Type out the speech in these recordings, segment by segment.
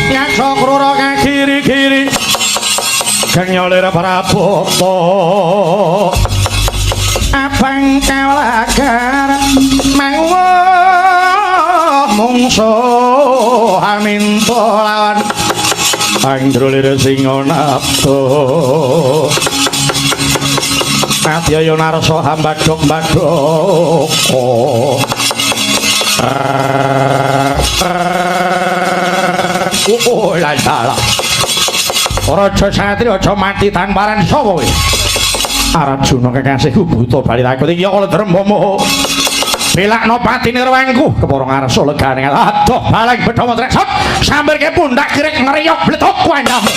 Nyakso krura kang kiri-kiri kang nyolir Prabowo abang kawalagar manguh mungso aminto lawan angdrolir singa napto Adyaya narsa hambadok-badok oh la la Raja Satri aja mati tanparan sapa kowe Arjuna kekasihku buta balitaku iki kala dremmomo belakno patine rewangku kepara ngarsa legane adoh balang Bedhawa Tresot sambirke pundak kirek ngriyok bledok kuandamu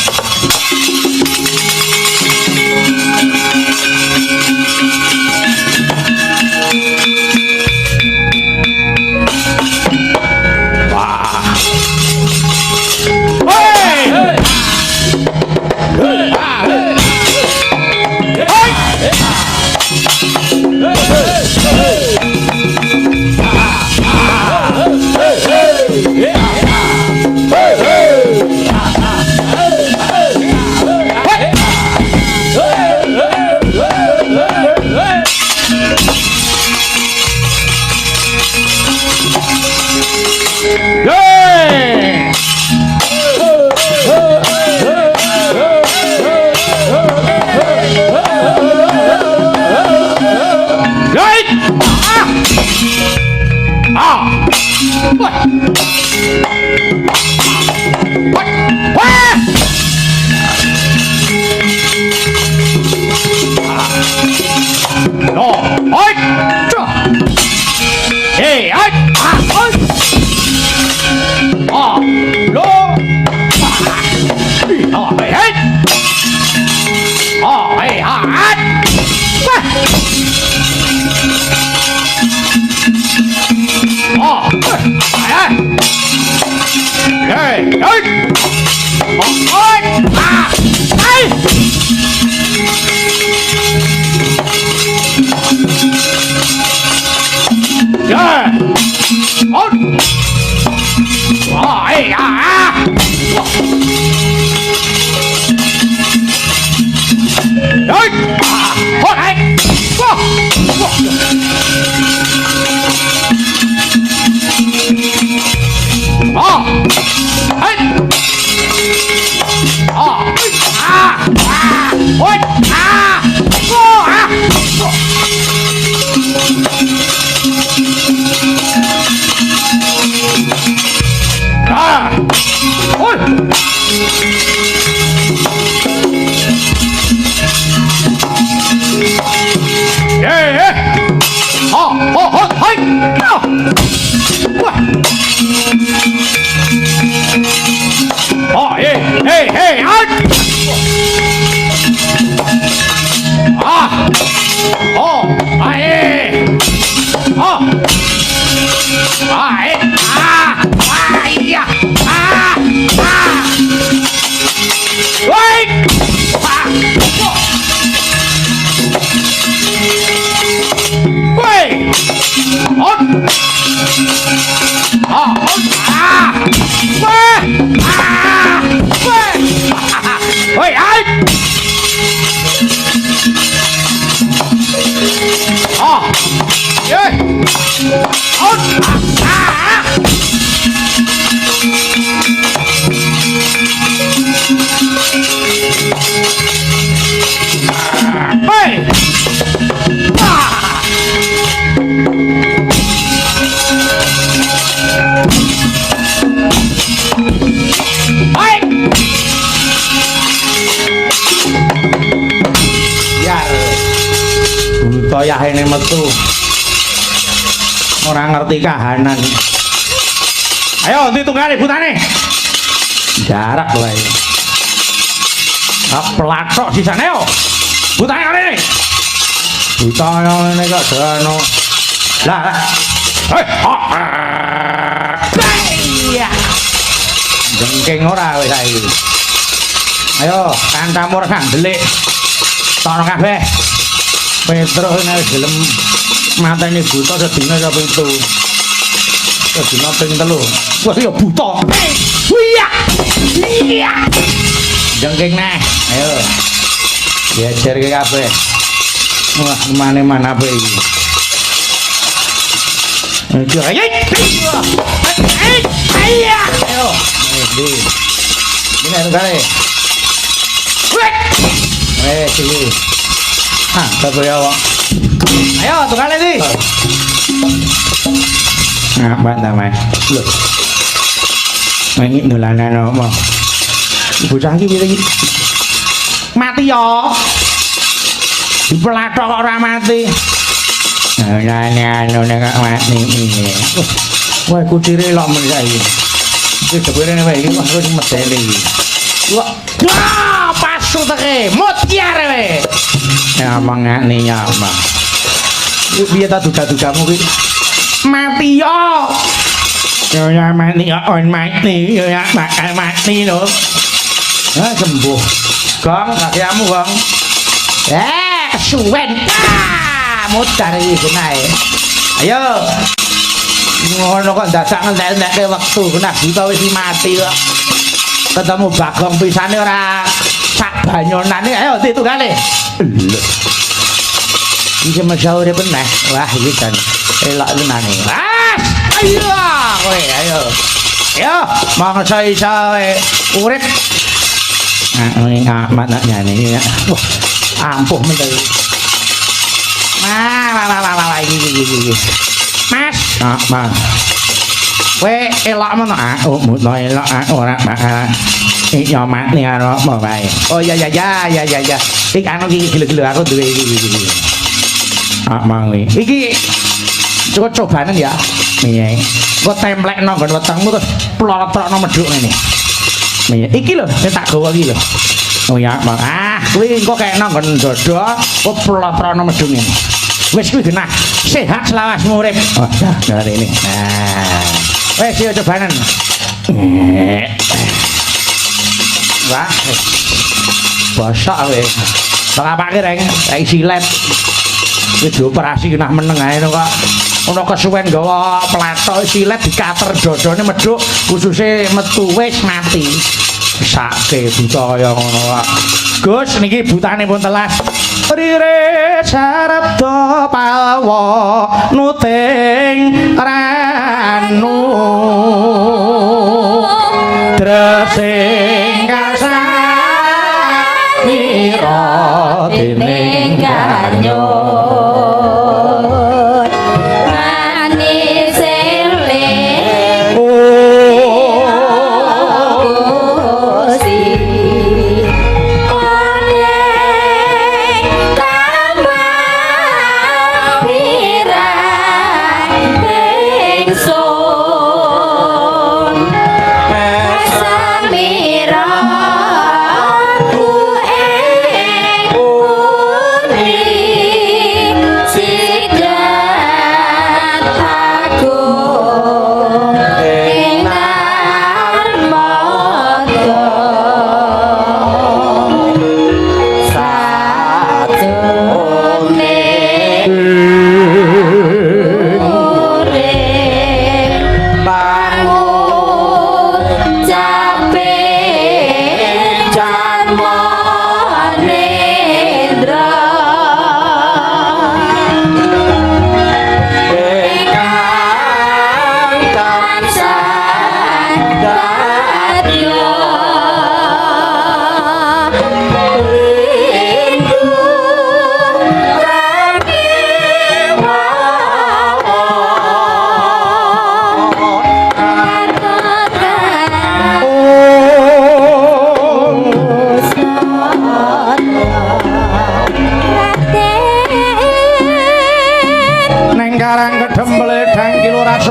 Yahene metu ora ngerti kahanan. Ayo ndi tunggale butane jarak wae platok sisane yo butane ngene butane ngene kok dano lah iya jengking ora wis saiki ayo kancamu rekang delik tono kabeh Petro nek gelem mateni buta sedina ya pitu. Sedina ping 3. Wah ya buta. Iya. Iya. Jengking neh. Ayo. Diajar ke kabeh. Wah, mana-mana apa iki. Ayo. Ayo. Ini kali. Sini. Ah, tapi ya, ayo, tuh kali nih. Apa namanya? Loh. Ini nulanan apa? Bocah iki piye iki? Mati ya. Dipelathok kok ora mati. Anu nek mati ini. Wah, kucire lok men saiki. Iki dhewe wae iki wis medeni iki. Wah, pasu teke, mutiar we. Ya mangane nyama. Iki piye ta duga-dugamu iki? Mati yo. Yo ya mati yo on mati yo ya bakal mati lho. Ha sembuh. Gong kakiamu, Gong. Suwen. Mutar iki genae. Ayo. Ngono kok dadak ngentek-entekke wektu genah buta wis mati kok. Ketemu Bagong pisane ora sak banyonane. Ayo ditungale. Iki masaure peneh. Wah iki kan elok tenane. Ayo kowe ayo. Ayo mangsa iso urip. Nah, ini amat nak nyanyi ya. Wah, ampuh mental. Iki. Mas, Mas. Kowe elok men mutno elok ora bakal iki mati karo apa wae. Oh ya. Iki anu iki gelo-gelo aku duwe iki. Mang iki coba-cobanen ya. Piye? Kok templekno nggon wetengmu terus plorot-plorotno medhuk ngene. Piye? Iki lho, tak gawa iki lho. Oh ya, Bang. Kuwi engko kekno nggon dodo, kok plorot-plorotno medhuk ngene. Wis kuwi genah. Sehat selawasmu urip. Oh, ya ini. Wis yo cobanen. Wah. Bosok kowe. Tak apake reng, kayak silet. Wis dioperasi genah meneng ae kok. Ono kesuwen gawa plato silet dikater dodone medhuk khususe metu wis mati. Sake buta kaya ngono kok. Gus niki butane pun telas. Rire sarabda pawa nuting ranu dresing kasawira dening ganyut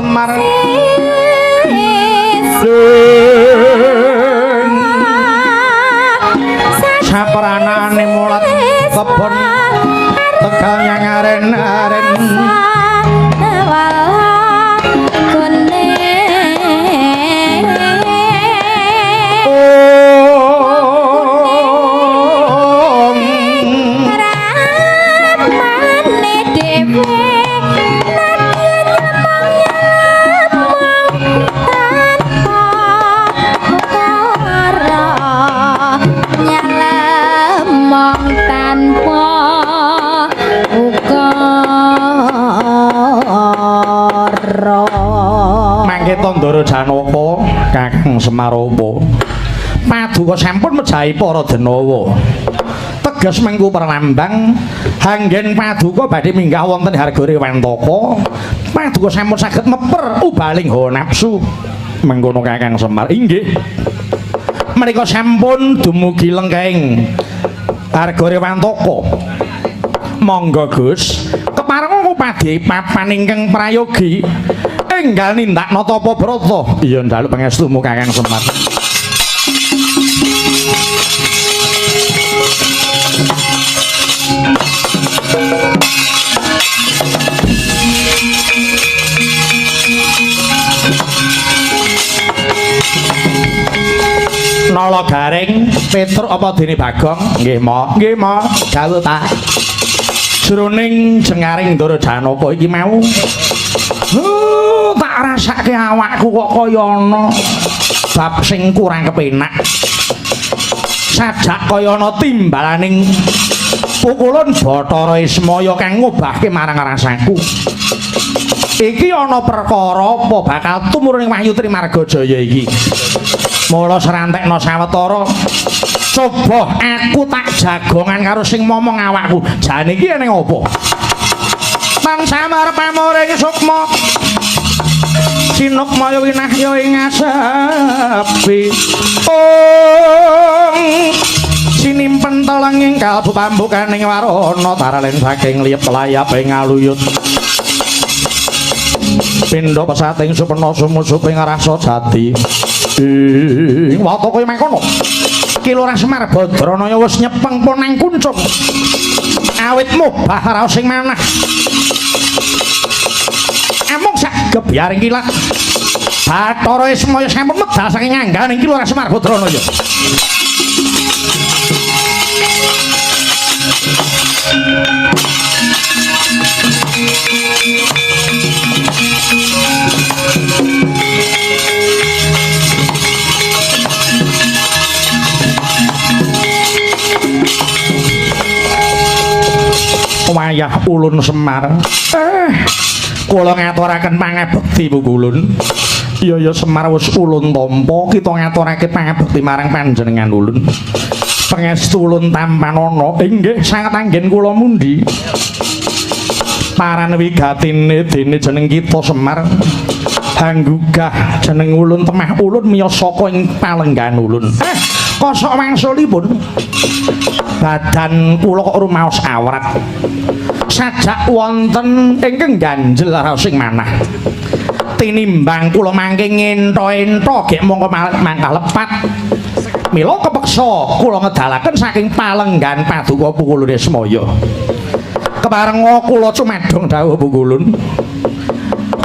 manis eleh saperanane mulat kebon tegal yang aren-aren omong tanpa ukara mangke Tandara Janaka Kakang Semarapa paduka sampun mejahi para denawa teges mengku perlambang hanggen paduka badhe minggah wonten Hargare Wantaka paduka sampun saged meper ubaling hawa nafsu mengkono Kakang Semar inggih menika sampun dumugi lenggahing Hargare Wantaka monggo Gus kepareng upadi papan ingkang prayogi enggal nindakna tapa brata iya ndaluk pangestumu Kakang Semar Nala Garing Petruk apa dene Bagong nggih mo dawuh ta jroning jengaring Ndara Janaka iki mau tak rasake awakku kok kaya ana bab sing kurang kepenak sajak kaya ana timbalaning pukulan Bathara Ismaya kang ngobahke marang rasaku iki ana perkara apa bakal tumurun Wahyu Trimargajaya iki mula serantekna sawetara coba aku tak jagongan karo sing momong awakku jane iki ning apa Mang Samar pamuring sukma sinukmaya winahya ing asepi sinimpen telenging kalbu pambukaning warana taralen saking liyep layap ing aluyut pindha pesating supena sumusuping rasa jati waktu kowe mangkono Ki Lurah Semar Badranaya wis nyepeng ponang kuncung awitmu bahara sing manah amung sak gebyaring kilat Bathara Ismaya sampun medal saking angganing Ki Lurah Semar Badranaya wayah ulun Semar kula ngaturaken pangabekti Bu Ulun iya Semar wis ulun tampa kita ngaturake pangabekti marang panjenengan ulun pangestu ulun tampanana inggih sanget anggen kula mundi paran wigatine dene jeneng kita Semar hanggugah jeneng ulun temah ulun miyos saka ing palenggan ulun kosok wangsulipun badan kula kok rumaos awrat sajak wonten ingkang ganjel raosing manah tinimbang kula mangke ngento-ento gek mongko mangkah lepat mila kepeksa kula ngedalaken saking palenggan paduka Pukulun Ismaya kepareng kula cumadong dawuh Pukulun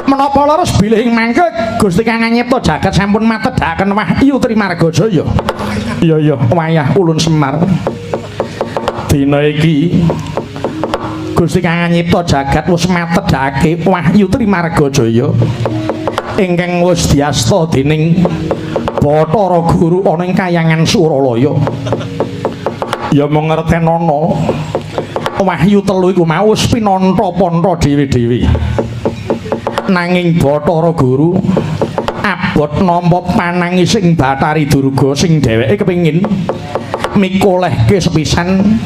menapa leres bilih mangke Gusti Kang nyipta jagat sampun matedaken Wahyu Trimargajaya iya wayah ulun Semar dina iki Gusti Kang nyipta jagat wis matedhake Wahyu Trimargajaya ingkang wis diasta dening Bathara Guru ana ing Kayangan Suralaya ya mung ngertenana Wahyu telu iku mau wis pinanta-panta dhewe-dhewe nanging Bathara Guru abot nampa panangising Bathari Durga sing dheweke kepengin mikolehke sepisan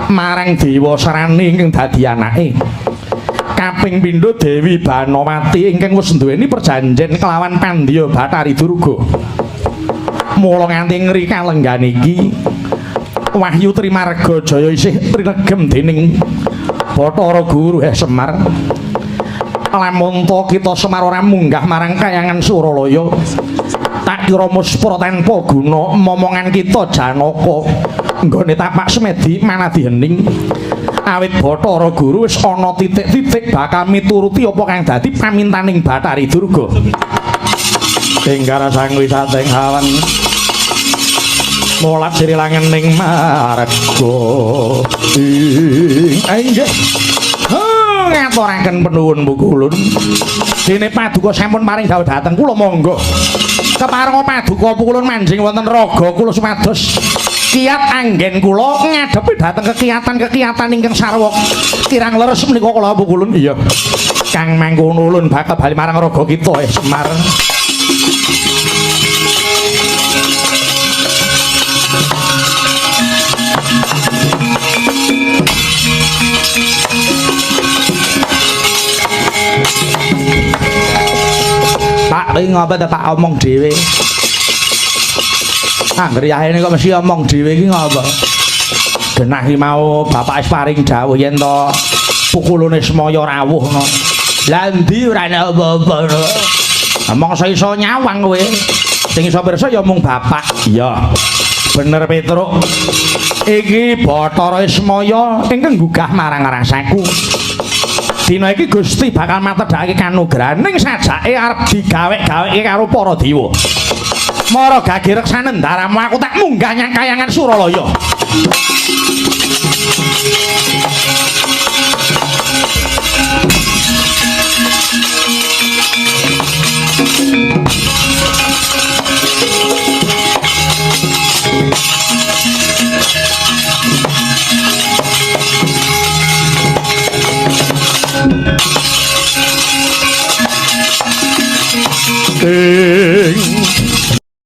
marang Dewa Serani ingkang dadi anake kaping pindho Dewi Banawati ingkang wis duweni perjanjian kelawan Pandya Bathari Durga mula nganti ngri kalenggan iki Wahyu Trimargajaya isih trinegem dening Bathara Guru Semar lamun to kita Semar ora munggah marang Kayangan Suralaya tak kira muspra tanpa guna momongan kita Janaka nggone tapak semedi manadi hening awit Bathara Guru wis ana titik-titik bakal mituruti apa kang dadi pamintaning Bathari Durga Denggara sang wisating hawan molat siri langening marga inggih ngaturaken penuwun Bu Ulun dene paduka sampun paring dawuh dhateng kula monggo kepareng paduka Bu Ulun manjing wonten raga kula supados kiat anggen kula ngadepi dhateng kekiatan ingkang sarwa kirang leres menika kula pukulun iya Kang mangkono ulun bakal bali marang raga kita Semar Pak ngapa tak omong dhewe Angger yaene kok mesti omong dhewe iki ngapa genah iki mau bapak wis paring dawuh yen to pukulune semaya rawuh ngono lah endi ora ana apa-apa mongso iso nyawang kowe sing iso pirsa ya mung bapak iya bener Petruk iki Bathara Ismaya ingkang gugah marang rasaku dina iki Gusti bakal matedhake kanugrahaning sajake arep digawe-gaweke karo para dewa. Mara gage reksane ndaramu aku tak munggah nyang kayangan Suralaya.